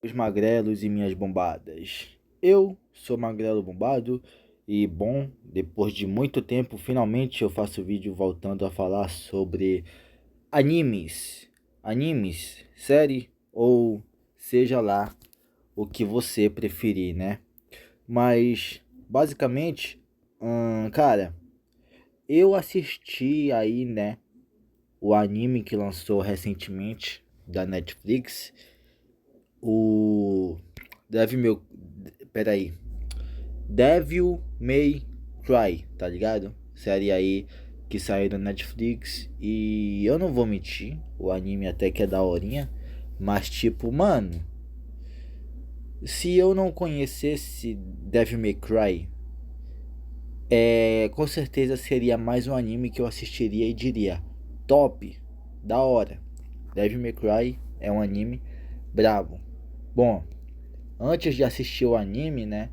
Os magrelos e minhas bombadas. Eu sou magrelo bombado e bom, depois de muito tempo, finalmente eu faço vídeo voltando a falar sobre animes. Animes, série ou seja lá o que você preferir, né? Mas basicamente, cara, eu assisti aí, né, o anime que lançou recentemente da Netflix, o Devil Peraí. Devil May Cry, tá ligado? Série aí que saiu da Netflix. E eu não vou mentir, o anime até que é daorinha. Mas tipo, mano, se eu não conhecesse Devil May Cry, com certeza seria mais um anime que eu assistiria e diria: top, da hora. Devil May Cry é um anime brabo. Bom, antes de assistir o anime, né,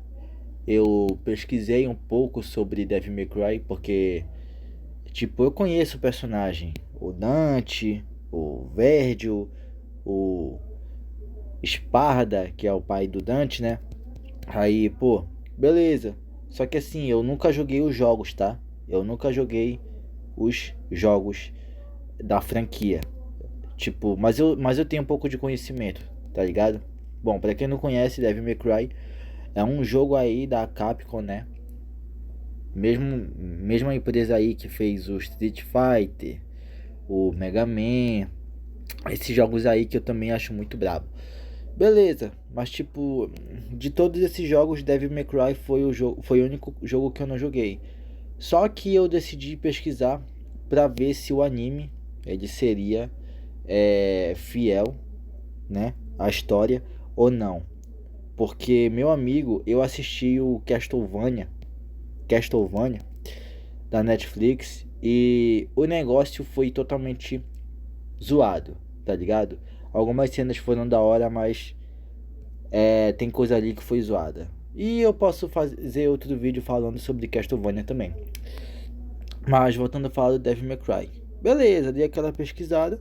eu pesquisei um pouco sobre Devil May Cry, porque, tipo, eu conheço o personagem, o Dante, o Vergil, o Sparda, que é o pai do Dante, né? Aí, pô, beleza. Só que assim, eu nunca joguei os jogos, tá? Eu nunca joguei os jogos da franquia. Tipo, mas eu tenho um pouco de conhecimento, tá ligado? Bom, pra quem não conhece, Devil May Cry é um jogo aí da Capcom, né? Mesma empresa aí que fez o Street Fighter, o Mega Man, esses jogos aí que eu também acho muito brabo. Beleza, mas tipo, de todos esses jogos, Devil May Cry foi o único jogo que eu não joguei. Só que eu decidi pesquisar pra ver se o anime ele seria fiel, né, à história ou não. Porque meu amigo, eu assisti o Castlevania da Netflix e o negócio foi totalmente zoado, tá ligado? Algumas cenas foram da hora, mas tem coisa ali que foi zoada. E eu posso fazer outro vídeo falando sobre Castlevania também. Mas voltando a falar do Devil May Cry. Beleza, dei aquela pesquisada.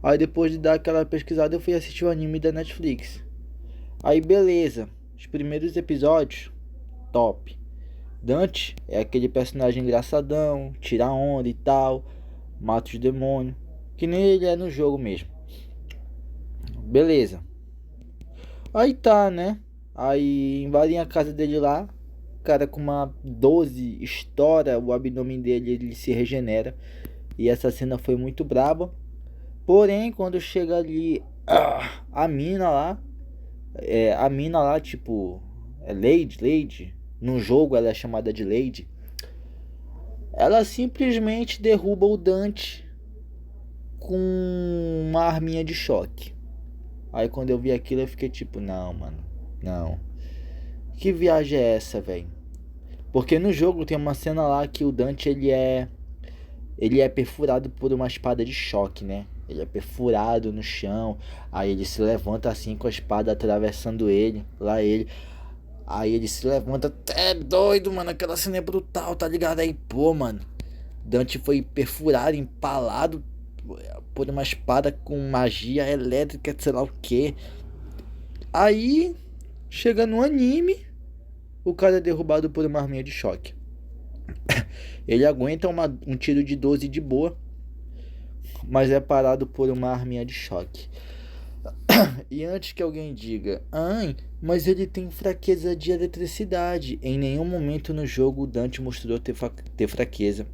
Aí depois de dar aquela pesquisada eu fui assistir o anime da Netflix. Aí beleza, os primeiros episódios, top. Dante é aquele personagem engraçadão, tira onda e tal, mata os demônios, que nem ele é no jogo mesmo. Beleza. Aí tá, né? Aí invadem a casa dele lá, o cara com uma 12 estoura o abdômen dele, ele se regenera. E essa cena foi muito braba. Porém, quando chega ali a mina lá, tipo, é Lady, no jogo ela é chamada de Lady. Ela simplesmente derruba o Dante com uma arminha de choque. Aí quando eu vi aquilo eu fiquei tipo, não, mano, não. Que viagem é essa, velho? Porque no jogo tem uma cena lá que o Dante ele é perfurado por uma espada de choque, né? Ele é perfurado no chão, aí ele se levanta assim com a espada atravessando ele, lá ele. Aí ele se levanta, é doido, mano, aquela cena é brutal, tá ligado? Aí, pô, mano, Dante foi perfurado, empalado por uma espada com magia elétrica, sei lá o que. Aí, chega no anime, o cara é derrubado por uma arminha de choque. Ele aguenta um tiro de 12 de boa, mas é parado por uma arminha de choque. E antes que alguém diga, ai, mas ele tem fraqueza de eletricidade. Em nenhum momento no jogo o Dante mostrou ter fraqueza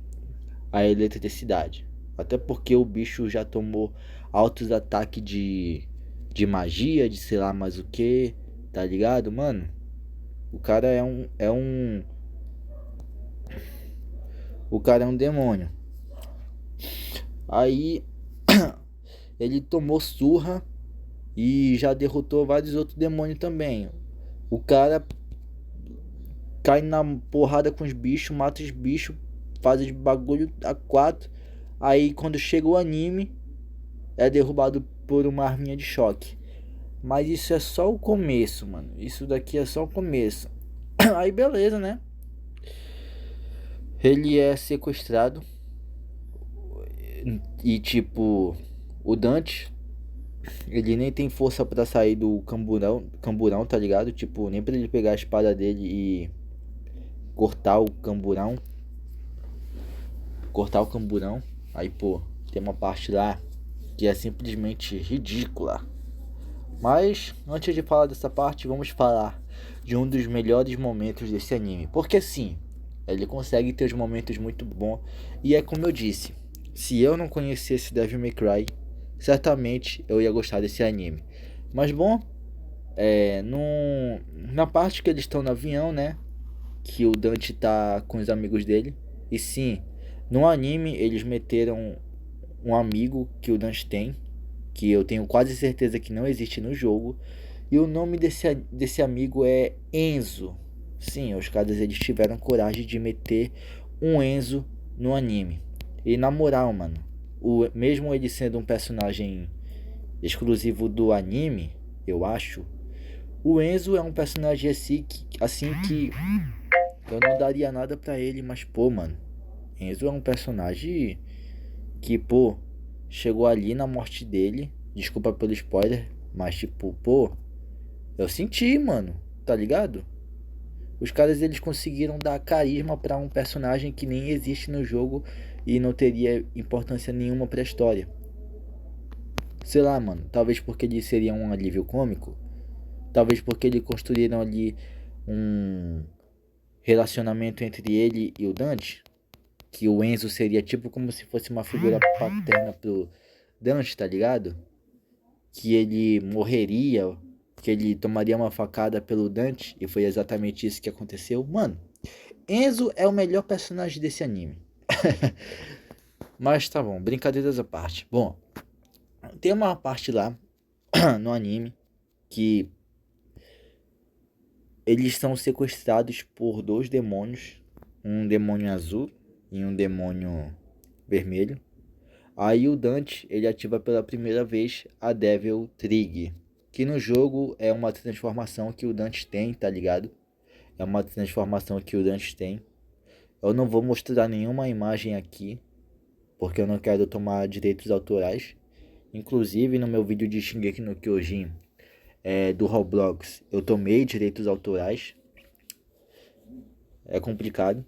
a eletricidade. Até porque o bicho já tomou altos ataques de magia, de sei lá mais o que, tá ligado, mano? O cara o cara é um demônio. Aí ele tomou surra e já derrotou vários outros demônios também. O cara cai na porrada com os bichos, mata os bichos, faz os bagulho a quatro. Aí quando chega o anime, é derrubado por uma arminha de choque. Mas isso é só o começo, mano. Isso daqui é só o começo. Aí beleza, né? Ele é sequestrado e tipo, o Dante Ele nem tem força pra sair do camburão, tá ligado? Tipo, nem pra ele pegar a espada dele e cortar o camburão. Cortar o camburão. Aí, pô, tem uma parte lá que é simplesmente ridícula. Mas, antes de falar dessa parte, vamos falar de um dos melhores momentos desse anime. Porque sim, ele consegue ter os momentos muito bons. E é como eu disse, se eu não conhecesse Devil May Cry, certamente eu ia gostar desse anime. Mas bom, na parte que eles estão no avião, né? Que o Dante tá com os amigos dele. E sim, no anime eles meteram um amigo que o Dante tem, que eu tenho quase certeza que não existe no jogo. E o nome desse amigo é Enzo. Sim, os caras eles tiveram coragem de meter um Enzo no anime. E na moral, mano, mesmo ele sendo um personagem exclusivo do anime, eu acho, o Enzo é um personagem assim que eu não daria nada pra ele, mas pô, mano, Enzo é um personagem que, pô, chegou ali na morte dele. Desculpa pelo spoiler, mas tipo, pô, eu senti, mano, tá ligado? Os caras eles conseguiram dar carisma pra um personagem que nem existe no jogo e não teria importância nenhuma pra história. Sei lá, mano, talvez porque ele seria um alívio cômico, talvez porque ele construíram ali um relacionamento entre ele e o Dante, que o Enzo seria tipo como se fosse uma figura paterna pro Dante, tá ligado? Que ele morreria, que ele tomaria uma facada pelo Dante, e foi exatamente isso que aconteceu. Mano, Enzo é o melhor personagem desse anime. Mas tá bom, brincadeiras à parte. Bom, tem uma parte lá no anime que eles são sequestrados por dois demônios, um demônio azul e um demônio vermelho. Aí o Dante, ele ativa pela primeira vez a Devil Trig, que no jogo é uma transformação que o Dante tem, tá ligado? É uma transformação que o Dante tem. Eu não vou mostrar nenhuma imagem aqui, porque eu não quero tomar direitos autorais. Inclusive no meu vídeo de Shingeki no Kyojin do Roblox, eu tomei direitos autorais. É complicado.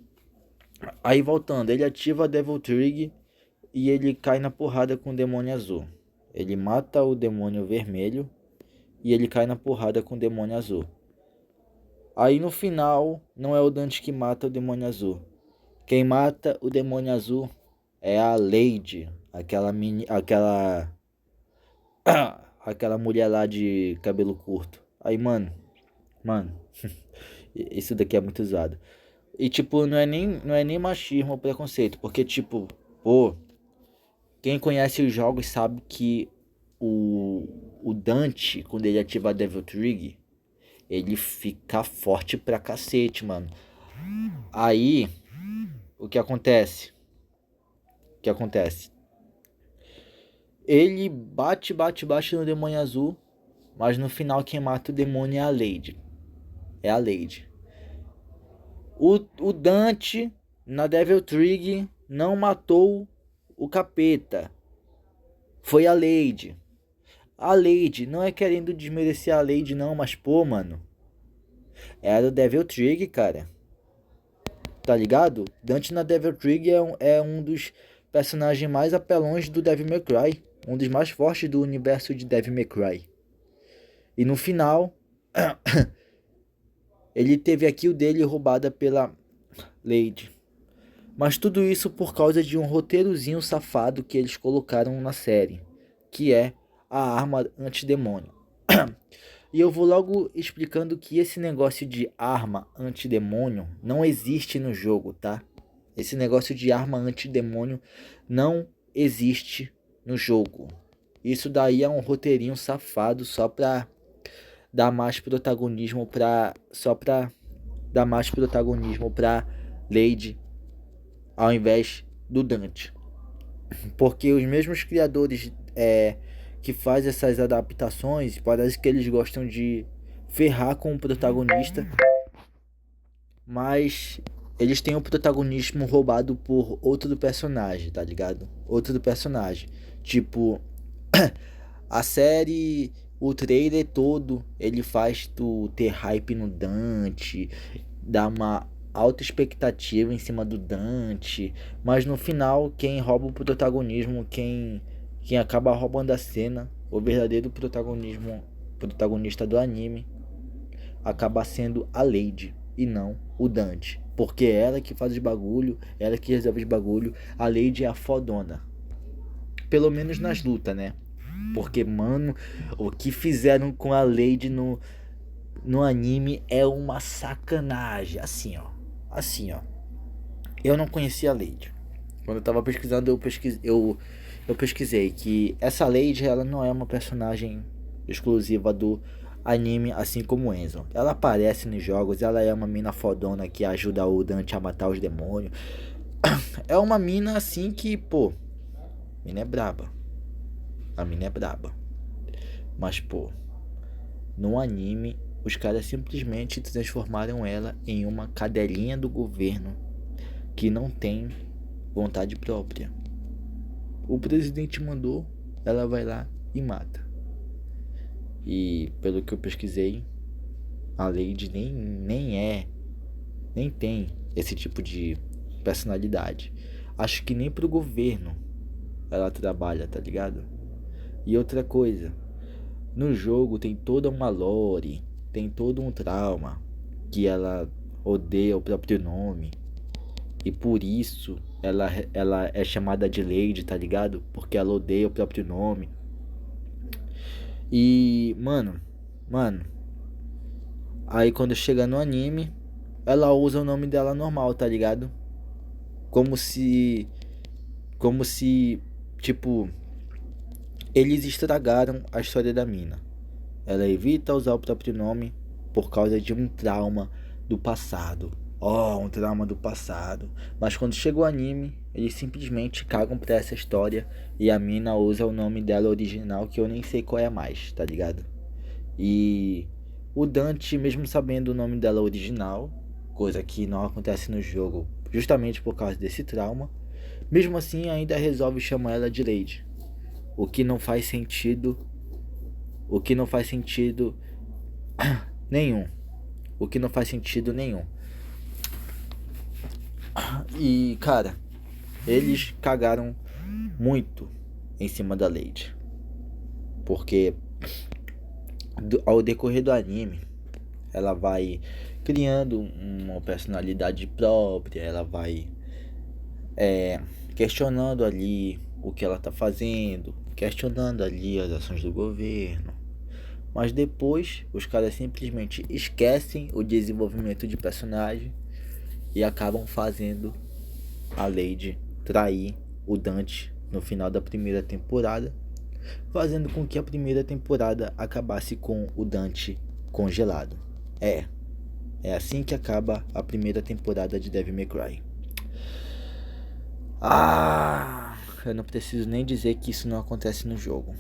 Aí voltando, ele ativa a Devil Trig e ele cai na porrada com o demônio azul. Ele mata o demônio vermelho e ele cai na porrada com o demônio azul. Aí no final, não é o Dante que mata o demônio azul. Quem mata o demônio azul é a Lady, aquela mulher lá de cabelo curto. Aí, mano, isso daqui é muito usado. E tipo, não é nem machismo ou preconceito, porque tipo, pô, quem conhece os jogos sabe que o Dante, quando ele ativa a Devil Trig, ele fica forte pra cacete, mano. Aí, o que acontece? O que acontece? Ele bate no demônio azul, mas no final quem mata o demônio é a Lady. É a Lady. O Dante, na Devil Trig, não matou o capeta. Foi a Lady. A Lady, não é querendo desmerecer a Lady não, mas pô, mano. Era o Devil Trig, cara. Tá ligado? Dante na Devil Trig é um dos personagens mais apelões do Devil May Cry. Um dos mais fortes do universo de Devil May Cry. E no final, ele teve a kill dele roubada pela Lady. Mas tudo isso por causa de um roteirozinho safado que eles colocaram na série, que é a arma antidemônio. E eu vou logo explicando que esse negócio de arma antidemônio não existe no jogo, tá? Esse negócio de arma antidemônio não existe no jogo. Isso daí é um roteirinho safado só pra dar mais protagonismo pra Lady ao invés do Dante. Porque os mesmos criadores que fazem essas adaptações, parece que eles gostam de ferrar com o protagonista, mas eles têm o protagonismo roubado por outro personagem, tá ligado? Outro personagem. Tipo, A série, o trailer todo, ele faz tu ter hype no Dante, dá uma alta expectativa em cima do Dante, mas no final quem rouba o protagonismo, quem acaba roubando a cena, o verdadeiro protagonista do anime, acaba sendo a Lady e não o Dante. Porque é ela que faz os bagulho, ela que resolve os bagulho, a Lady é a fodona. Pelo menos nas lutas, né? Porque, mano, o que fizeram com a Lady no anime é uma sacanagem. Assim, ó. Assim, ó. Eu não conhecia a Lady. Quando eu tava pesquisando, eu pesquisei que essa Lady, ela não é uma personagem exclusiva do anime, assim como Enzo. Ela aparece nos jogos, ela é uma mina fodona que ajuda o Dante a matar os demônios. É uma mina assim que, pô, mina é braba. A mina é braba. Mas, pô, no anime, os caras simplesmente transformaram ela em uma cadelinha do governo que não tem vontade própria. O presidente mandou, ela vai lá e mata. E pelo que eu pesquisei, a Lady nem tem esse tipo de personalidade. Acho que nem pro governo ela trabalha, tá ligado? E outra coisa, no jogo tem toda uma lore, tem todo um trauma que ela odeia o próprio nome. E por isso ela é chamada de Lady, tá ligado? Porque ela odeia o próprio nome. E, mano, aí quando chega no anime, ela usa o nome dela normal, tá ligado? Como se, como se, tipo, eles estragaram a história da mina. Ela evita usar o próprio nome por causa de um trauma do passado. Oh, um trauma do passado. Mas quando chega o anime, eles simplesmente cagam pra essa história e a mina usa o nome dela original, que eu nem sei qual é mais, tá ligado? E o Dante, mesmo sabendo o nome dela original, coisa que não acontece no jogo justamente por causa desse trauma, mesmo assim ainda resolve chamar ela de Lady. O que não faz sentido. O que não faz sentido nenhum. O que não faz sentido nenhum. E, cara, eles cagaram muito em cima da Lady. Porque ao decorrer do anime, ela vai criando uma personalidade própria, ela vai questionando ali o que ela tá fazendo, questionando ali as ações do governo. Mas depois os caras simplesmente esquecem o desenvolvimento de personagem e acabam fazendo a Lady trair o Dante no final da primeira temporada, fazendo com que a primeira temporada acabasse com o Dante congelado. É assim que acaba a primeira temporada de Devil May Cry. Eu não preciso nem dizer que isso não acontece no jogo.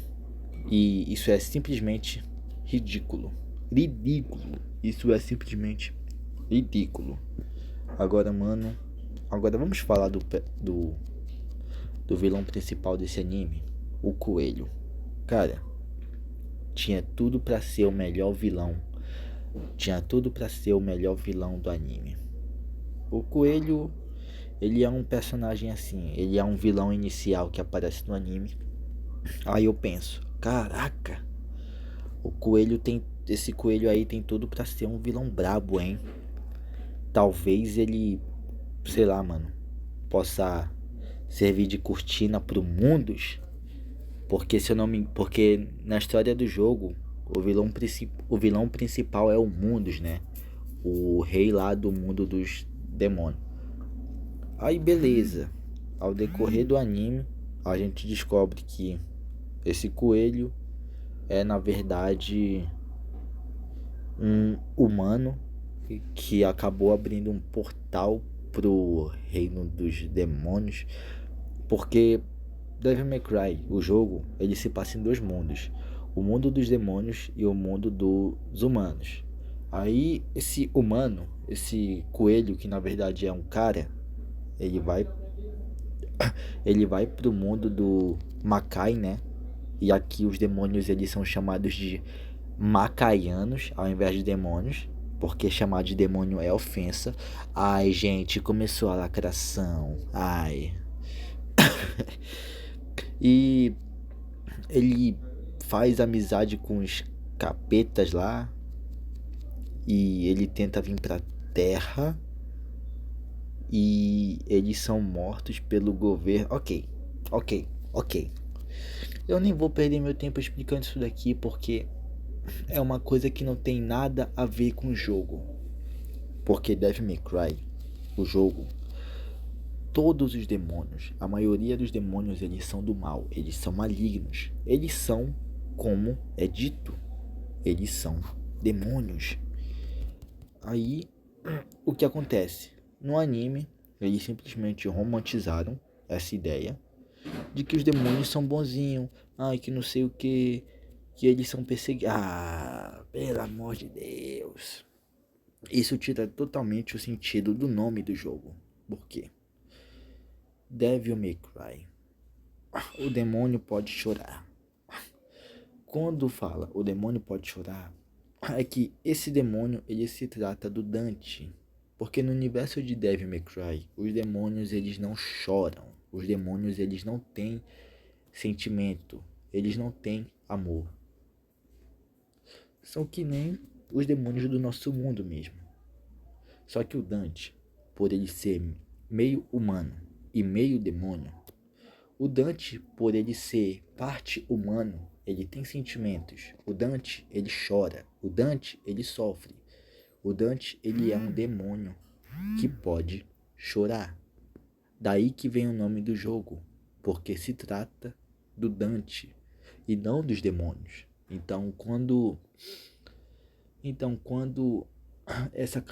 E isso é simplesmente ridículo. Ridículo. Isso é simplesmente ridículo. Agora, mano, agora vamos falar do vilão principal desse anime, o Coelho. Cara, tinha tudo pra ser o melhor vilão. Tinha tudo pra ser o melhor vilão do anime. O Coelho, ele é um personagem assim, ele é um vilão inicial que aparece no anime. Aí eu penso, caraca, esse coelho aí tem tudo pra ser um vilão brabo, hein? Talvez ele, sei lá, mano, possa servir de cortina pro Mundus, porque se eu não me, porque na história do jogo o vilão principal é o Mundus, né? O rei lá do mundo dos demônios. Aí beleza, ao decorrer do anime a gente descobre que esse coelho é na verdade um humano que acabou abrindo um portal pro reino dos demônios, porque Devil May Cry, o jogo, ele se passa em dois mundos, o mundo dos demônios e o mundo dos humanos. Aí esse humano, esse coelho que na verdade é um cara, ele vai pro mundo do Makai, né? E aqui os demônios eles são chamados de macaianos ao invés de demônios, porque chamar de demônio é ofensa. Ai, gente, começou a lacração. Ai. E ele faz amizade com os capetas lá e ele tenta vir pra terra e eles são mortos pelo governo. Ok. Eu nem vou perder meu tempo explicando isso daqui porque é uma coisa que não tem nada a ver com o jogo. Porque Devil May Cry, o jogo, todos os demônios, a maioria dos demônios, eles são do mal, eles são malignos. Eles são, como é dito, eles são demônios. Aí, o que acontece? No anime, eles simplesmente romantizaram essa ideia de que os demônios são bonzinhos, ai, que não sei o que eles são perseguidos. Ah, pelo amor de Deus. Isso tira totalmente o sentido do nome do jogo. Por quê? Devil May Cry. O demônio pode chorar. Quando fala o demônio pode chorar, é que esse demônio ele se trata do Dante. Porque no universo de Devil May Cry, os demônios eles não choram. Os demônios eles não têm sentimento. Eles não têm amor. São que nem os demônios do nosso mundo mesmo. Só que o Dante, por ele ser meio humano e meio demônio, o Dante, por ele ser parte humano, ele tem sentimentos. O Dante, ele chora. O Dante, ele sofre. O Dante, ele é um demônio que pode chorar. Daí que vem o nome do jogo, porque se trata do Dante e não dos demônios. Então, quando essa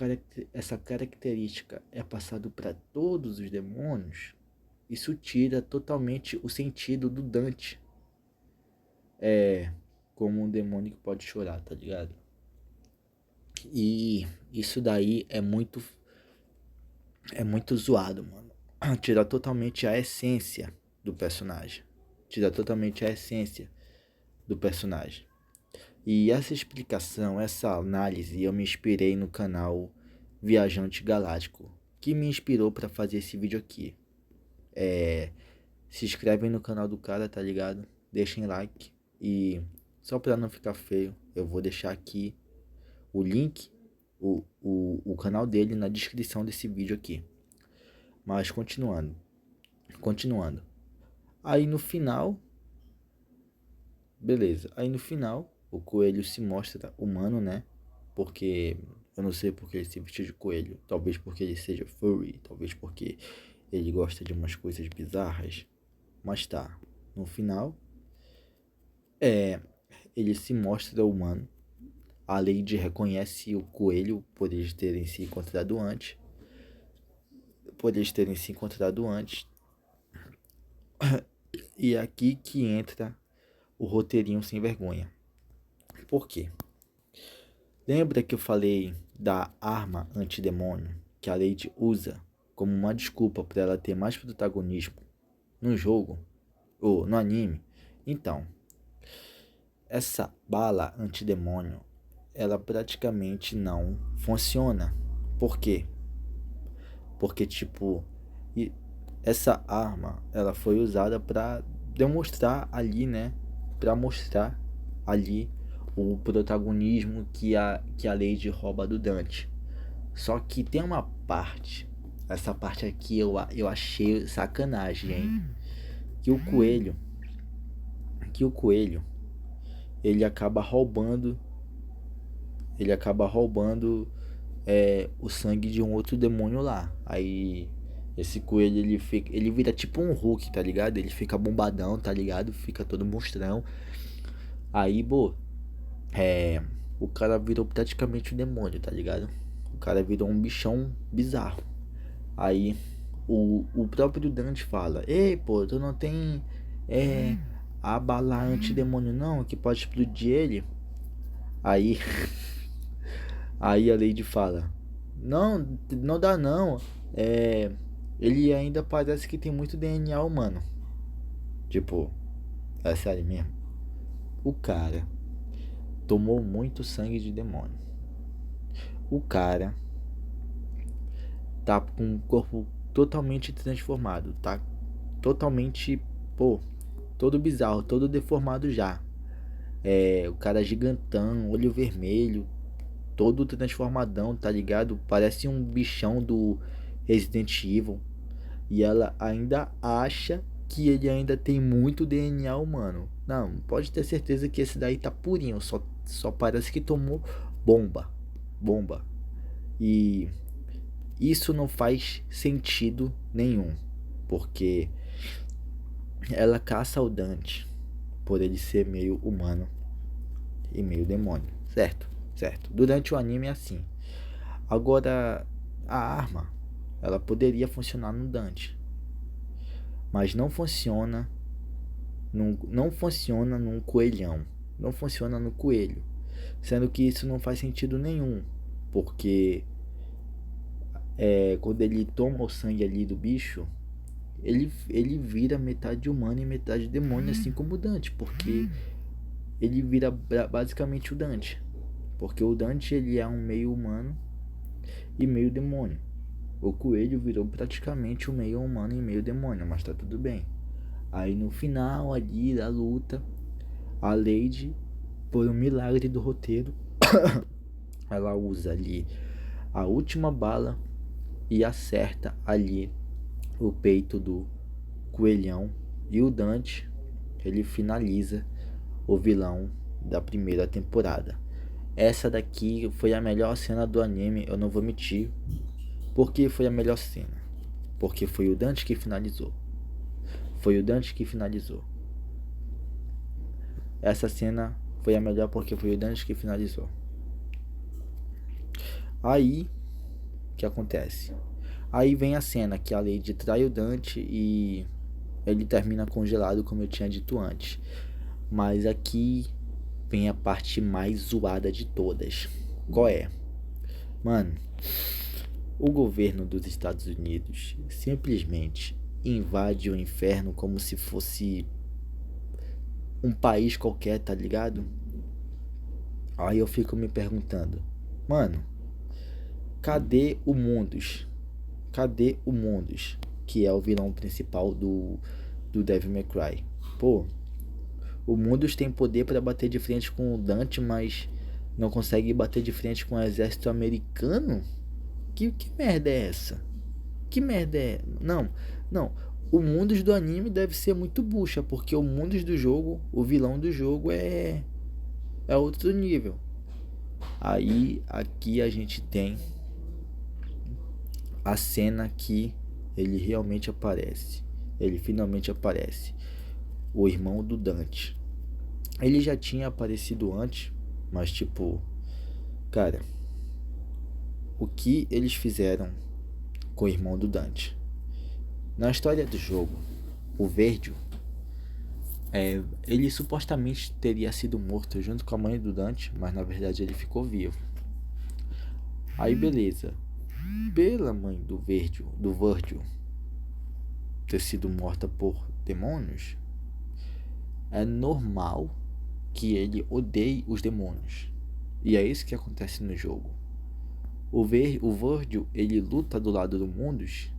característica é passado para todos os demônios, isso tira totalmente o sentido do Dante. É como um demônio que pode chorar, tá ligado? E isso daí é muito zoado, mano. Tira totalmente a essência do personagem. Tira totalmente a essência do personagem. E essa explicação, essa análise, eu me inspirei no canal Viajante Galáctico, que me inspirou para fazer esse vídeo aqui. Se inscrevem no canal do cara, tá ligado? Deixem like. E só para não ficar feio, eu vou deixar aqui o link, o canal dele na descrição desse vídeo aqui. Mas continuando. Aí no final, beleza. Aí no final, o coelho se mostra humano, né? Porque eu não sei porque ele se vestiu de coelho. Talvez porque ele seja furry. Talvez porque ele gosta de umas coisas bizarras. Mas tá. No final, ele se mostra humano. A Lady reconhece o coelho por eles terem se encontrado antes. E é aqui que entra o roteirinho sem vergonha. Por quê? Lembra que eu falei da arma antidemônio que a Lady usa como uma desculpa para ela ter mais protagonismo no jogo ou no anime? Então, essa bala antidemônio, ela praticamente não funciona. Por quê? Porque tipo, essa arma, ela foi usada para demonstrar ali, né? Para mostrar ali o protagonismo que a Lady rouba do Dante. Só que tem uma parte, essa parte aqui eu achei sacanagem, hein? Que o coelho, ele acaba roubando o sangue de um outro demônio lá. Aí esse coelho ele vira tipo um Hulk, tá ligado? Ele fica bombadão, tá ligado? Fica todo monstrão. Aí, o cara virou praticamente um demônio, tá ligado? O cara virou um bichão bizarro. Aí o próprio Dante fala: ei, pô, tu não tem a bala antidemônio não, que pode explodir ele? Aí aí a Lady fala: não dá não. Ele ainda parece que tem muito DNA humano. Tipo, é sério mesmo. O cara tomou muito sangue de demônio. O cara tá com o corpo totalmente transformado, tá totalmente, pô, todo bizarro, todo deformado já. O cara gigantão, olho vermelho, todo transformadão, tá ligado? Parece um bichão do Resident Evil. E ela ainda acha que ele ainda tem muito DNA humano. Não, pode ter certeza que esse daí tá purinho, só parece que tomou bomba. Bomba. E isso não faz sentido nenhum, porque ela caça o Dante por ele ser meio humano e meio demônio, certo? Certo. Durante o anime é assim. Agora, a arma, ela poderia funcionar no Dante, mas não funciona num coelhão, não funciona no coelho, sendo que isso não faz sentido nenhum, porque quando ele toma o sangue ali do bicho, ele vira metade humano e metade demônio, assim como o Dante, porque ele vira basicamente o Dante, porque o Dante ele é um meio humano e meio demônio. O coelho virou praticamente um meio humano e meio demônio, mas tá tudo bem. Aí no final ali da luta, a Lady, por um milagre do roteiro, ela usa ali a última bala e acerta ali o peito do coelhão, e o Dante, ele finaliza o vilão da primeira temporada. Essa daqui foi a melhor cena do anime, eu não vou mentir. Por que foi a melhor cena? Porque foi o Dante que finalizou. Foi o Dante que finalizou. Essa cena foi a melhor porque foi o Dante que finalizou. Aí, o que acontece? Aí vem a cena que a Lady trai o Dante e ele termina congelado, como eu tinha dito antes. Mas aqui vem a parte mais zoada de todas. Qual é? Mano, o governo dos Estados Unidos simplesmente invade o inferno como se fosse um país qualquer, tá ligado? Aí eu fico me perguntando, mano, cadê o Mundus? Cadê o Mundus? Que é o vilão principal do Devil May Cry. Pô, o Mundus tem poder para bater de frente com o Dante, mas não consegue bater de frente com o exército americano? Que merda é essa? Que merda é? Não, não. O Mundus do anime deve ser muito bucha, porque o Mundus do jogo, o vilão do jogo é outro nível. Aí aqui a gente tem a cena que ele realmente aparece. Ele finalmente aparece. O irmão do Dante. Ele já tinha aparecido antes, mas tipo, cara, o que eles fizeram com o irmão do Dante? Na história do jogo, o Verde, ele supostamente teria sido morto junto com a mãe do Dante, mas na verdade ele ficou vivo. Aí beleza, pela mãe do Virgil ter sido morta por demônios, é normal que ele odeie os demônios. E é isso que acontece no jogo. O Virgil, ele luta do lado do Mundus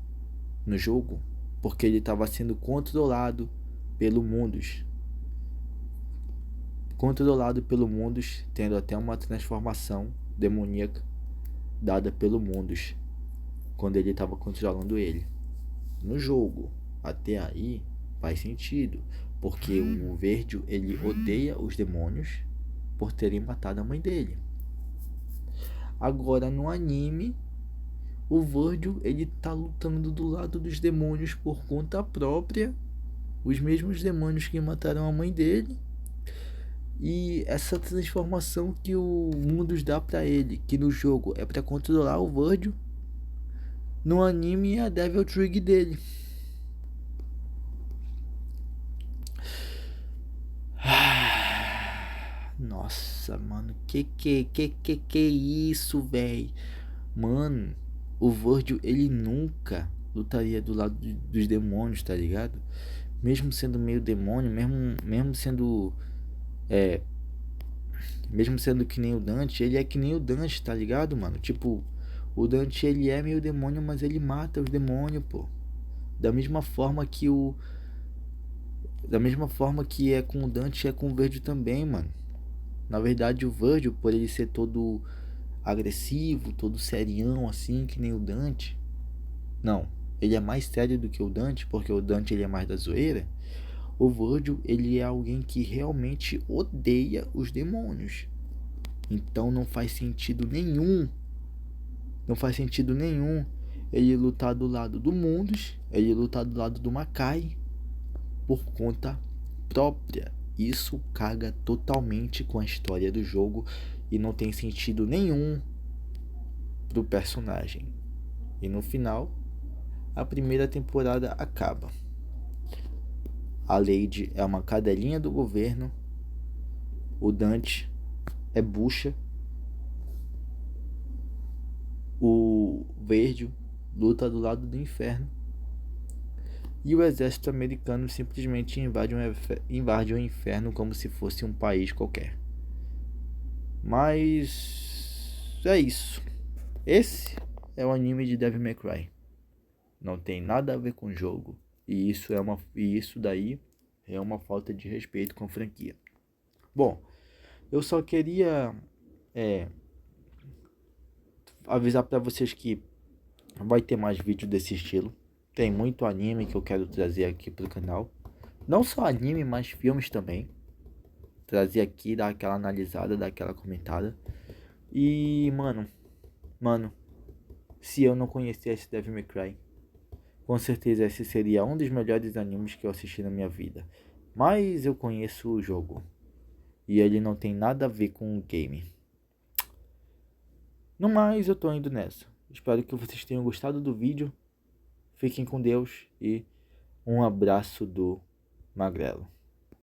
no jogo porque ele estava sendo controlado pelo Mundus. Controlado pelo Mundus, tendo até uma transformação demoníaca dada pelo Mundus quando ele estava controlando ele. No jogo, até aí faz sentido, porque o Virgil, ele odeia os demônios por terem matado a mãe dele. Agora no anime, o Virgil, ele tá lutando do lado dos demônios por conta própria, os mesmos demônios que mataram a mãe dele. E essa transformação que o Mundus dá pra ele, que no jogo é pra controlar o Virgil, no anime é a Devil Trigger dele. Nossa, mano, que é isso, velho? Mano, o Virgil, ele nunca lutaria do lado dos demônios, tá ligado? Mesmo sendo meio demônio, mesmo sendo É, mesmo sendo que nem o Dante, ele é que nem o Dante, tá ligado, mano? Tipo, o Dante ele é meio demônio, mas ele mata os demônios, pô. Da mesma forma que o. Da mesma forma que é com o Dante, é com o Virgil também, mano. Na verdade, o Virgil, por ele ser todo agressivo, todo serião, assim, que nem o Dante. Não, ele é mais sério do que o Dante, porque o Dante ele é mais da zoeira. O Virgil, ele é alguém que realmente odeia os demônios. Então não faz sentido nenhum. Não faz sentido nenhum ele lutar do lado do Mundus, ele lutar do lado do Makai por conta própria. Isso caga totalmente com a história do jogo e não tem sentido nenhum pro personagem. E no final, a primeira temporada acaba. A Lady é uma cadelinha do governo, o Dante é bucha, o Verde luta do lado do inferno e o exército americano simplesmente invade o inferno como se fosse um país qualquer. Mas é isso. Esse é o anime de Devil May Cry. Não tem nada a ver com o jogo. E isso daí é uma falta de respeito com a franquia. Bom, eu só queria avisar para vocês que vai ter mais vídeos desse estilo. Tem muito anime que eu quero trazer aqui pro canal. Não só anime, mas filmes também. Trazer aqui, dar aquela analisada, dar aquela comentada. E, mano, se eu não conhecesse Devil May Cry, com certeza esse seria um dos melhores animes que eu assisti na minha vida. Mas eu conheço o jogo. E ele não tem nada a ver com o game. No mais, eu tô indo nessa. Espero que vocês tenham gostado do vídeo. Fiquem com Deus e um abraço do Magrelo.